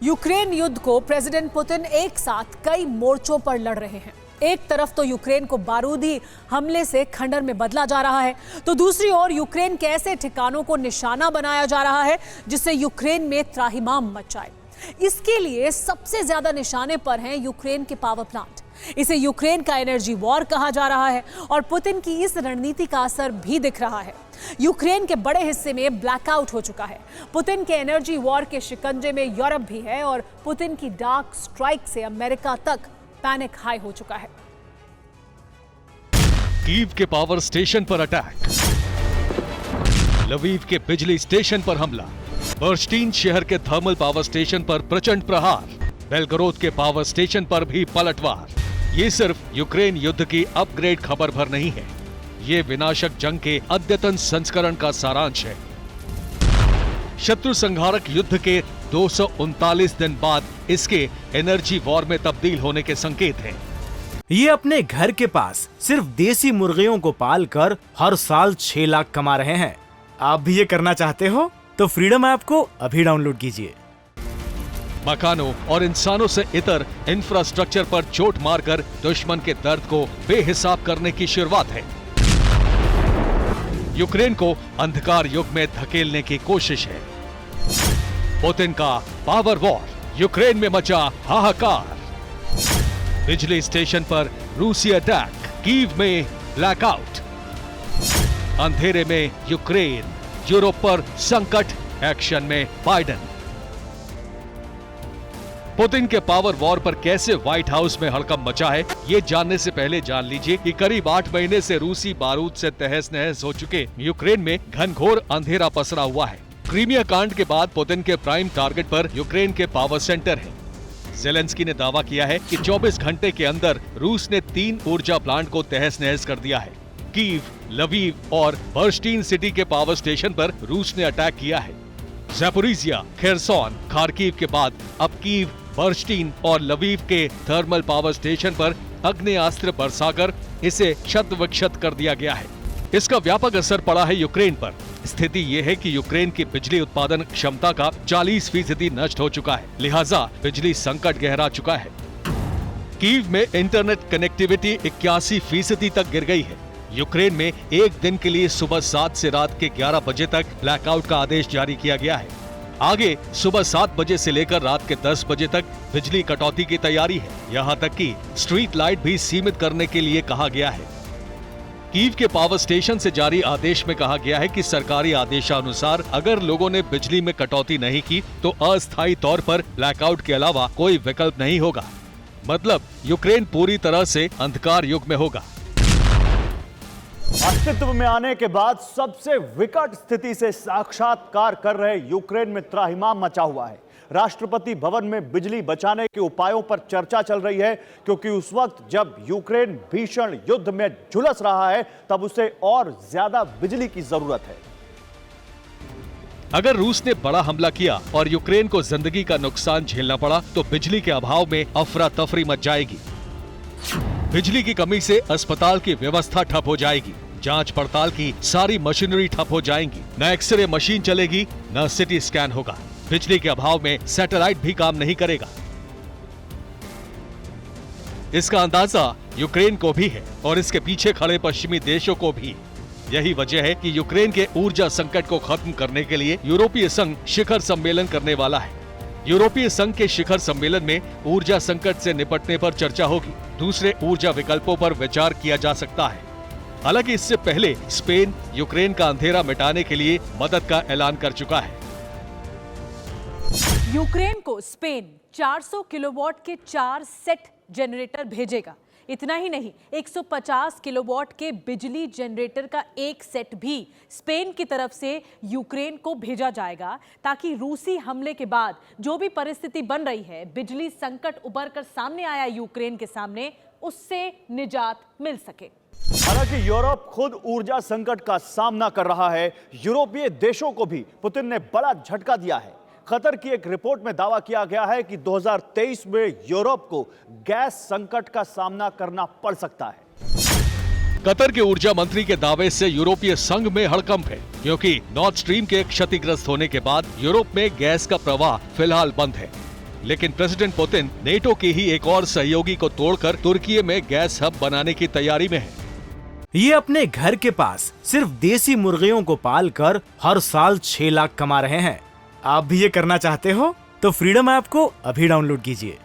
Ukraine युद्ध को president Putin एक साथ कई मोर्चों पर लड़ रहे हैं। एक तरफ तो यूक्रेन को बारूदी हमले से खंडर में बदला जा रहा है, तो दूसरी ओर यूक्रेन के ऐसे ठिकानों को निशाना बनाया जा रहा है जिससे यूक्रेन में त्राहिमाम मच जाए। इसके लिए सबसे ज्यादा निशाने पर हैं यूक्रेन के पावर प्लांट। इसे यूक्रेन का एनर्जी वॉर कहा जा रहा है और पुतिन की इस रणनीति का असर भी दिख रहा है। यूक्रेन के बड़े हिस्से में ब्लैकआउट हो चुका है। पुतिन के एनर्जी वॉर के शिकंजे में यूरोप भी है और पुतिन की डार्क स्ट्राइक से अमेरिका तक पैनिक हाई हो चुका है। कीव के पावर स्टेशन पर अटैक, लवीव के बिजली स्टेशन पर हमला, बर्स्टीन शहर के थर्मल पावर स्टेशन पर प्रचंड प्रहार, बेलगोरोद के पावर स्टेशन पर भी पलटवार। ये सिर्फ यूक्रेन युद्ध की अपग्रेड खबर भर नहीं है, ये विनाशक जंग के अद्यतन संस्करण का सारांश है। शत्रु संहारक युद्ध के 239 दिन बाद इसके एनर्जी वॉर में तब्दील होने के संकेत हैं। ये अपने घर के पास सिर्फ देसी मुर्गियों को पालकर हर साल 6 लाख कमा रहे हैं। आप भी ये करना चाहते हो तो फ्रीडम ऐप को अभी डाउनलोड कीजिए। मकानों और इंसानों से इतर इंफ्रास्ट्रक्चर पर चोट मारकर दुश्मन के दर्द को बेहिसाब करने की शुरुआत है। यूक्रेन को अंधकार युग में धकेलने की कोशिश है। पुतिन का पावर वॉर, यूक्रेन में मचा हाहाकार, बिजली स्टेशन पर रूसी अटैक, कीव में ब्लैकआउट, अंधेरे में यूक्रेन, यूरोप पर संकट, एक्शन में बाइडेन। पुतिन के पावर वॉर पर कैसे व्हाइट हाउस में हड़कंप मचा है, ये जानने से पहले जान लीजिए कि करीब 8 महीने से रूसी बारूद से तहस नहस हो चुके यूक्रेन में घनघोर अंधेरा पसरा हुआ है। क्रीमिया कांड के बाद पुतिन के प्राइम टारगेट पर यूक्रेन के पावर सेंटर है। ज़ेलेंस्की ने दावा किया है कि 24 घंटे के अंदर रूस ने 3 ऊर्जा प्लांट को तहस नहस कर दिया है। कीव, लवीव और बर्स्टीन सिटी के पावर स्टेशन पर रूस ने अटैक किया है। ज़ैपोरिजिया, खेरसोन, खार्किव के बाद अब कीव, बर्स्टीन और लवीव के थर्मल पावर स्टेशन पर अग्नेयास्त्र बरसाकर इसे क्षत विक्षत कर दिया गया है। इसका व्यापक असर पड़ा है यूक्रेन पर। स्थिति ये है कि यूक्रेन की बिजली उत्पादन क्षमता का 40% नष्ट हो चुका है, लिहाजा बिजली संकट गहरा चुका है। कीव में इंटरनेट कनेक्टिविटी 81% तक गिर गई है। यूक्रेन में एक दिन के लिए सुबह 7 से रात के 11 बजे तक ब्लैकआउट का आदेश जारी किया गया है। आगे सुबह 7 बजे से लेकर रात के 10 बजे तक बिजली कटौती की तैयारी है। यहाँ तक कि स्ट्रीट लाइट भी सीमित करने के लिए कहा गया है। कीव के पावर स्टेशन से जारी आदेश में कहा गया है कि सरकारी आदेशानुसार अगर लोगों ने बिजली में कटौती नहीं की तो अस्थायी तौर पर ब्लैकआउट के अलावा कोई विकल्प नहीं होगा। मतलब यूक्रेन पूरी तरह से अंधकार युग में होगा। अस्तित्व में आने के बाद सबसे विकट स्थिति से साक्षात्कार कर रहे यूक्रेन में त्राहिमाम मचा हुआ है। राष्ट्रपति भवन में बिजली बचाने के उपायों पर चर्चा चल रही है, क्योंकि उस वक्त जब यूक्रेन भीषण युद्ध में झुलस रहा है तब उसे और ज्यादा बिजली की जरूरत है। अगर रूस ने बड़ा हमला किया और यूक्रेन को जिंदगी का नुकसान झेलना पड़ा तो बिजली के अभाव में अफरा तफरी मच जाएगी। बिजली की कमी से अस्पताल की व्यवस्था ठप हो जाएगी, जांच पड़ताल की सारी मशीनरी ठप हो जाएंगी, न एक्सरे मशीन चलेगी, न सिटी स्कैन होगा। बिजली के अभाव में सैटेलाइट भी काम नहीं करेगा। इसका अंदाजा यूक्रेन को भी है और इसके पीछे खड़े पश्चिमी देशों को भी। यही वजह है कि यूक्रेन के ऊर्जा संकट को खत्म करने के लिए यूरोपीय संघ शिखर सम्मेलन करने वाला है। यूरोपीय संघ के शिखर सम्मेलन में ऊर्जा संकट से निपटने पर चर्चा होगी। दूसरे ऊर्जा विकल्पों पर विचार किया जा सकता है। हालांकि इससे पहले स्पेन यूक्रेन का अंधेरा मिटाने के लिए मदद का ऐलान कर चुका है। यूक्रेन को स्पेन 400 किलोवाट के 4 सेट जनरेटर भेजेगा। इतना ही नहीं, 150 किलोवाट के बिजली जनरेटर का एक सेट भी स्पेन की तरफ से यूक्रेन को भेजा जाएगा, ताकि रूसी हमले के बाद जो भी परिस्थिति बन रही है, बिजली संकट उभर कर सामने आया यूक्रेन के सामने, उससे निजात मिल सके। हालांकि यूरोप खुद ऊर्जा संकट का सामना कर रहा है। यूरोपीय देशों को भी पुतिन ने बड़ा झटका दिया है। कतर की एक रिपोर्ट में दावा किया गया है कि 2023 में यूरोप को गैस संकट का सामना करना पड़ सकता है। कतर के ऊर्जा मंत्री के दावे से यूरोपीय संघ में हड़कंप है, क्योंकि नॉर्थ स्ट्रीम के क्षतिग्रस्त होने के बाद यूरोप में गैस का प्रवाह फिलहाल बंद है। लेकिन प्रेसिडेंट पुतिन नेटो के ही एक और सहयोगी को तोड़कर तुर्की में गैस हब बनाने की तैयारी में है। ये अपने घर के पास सिर्फ देसी मुर्गियों को पाल कर हर साल 6 लाख कमा रहे हैं। आप भी ये करना चाहते हो तो फ्रीडम ऐप को अभी डाउनलोड कीजिए।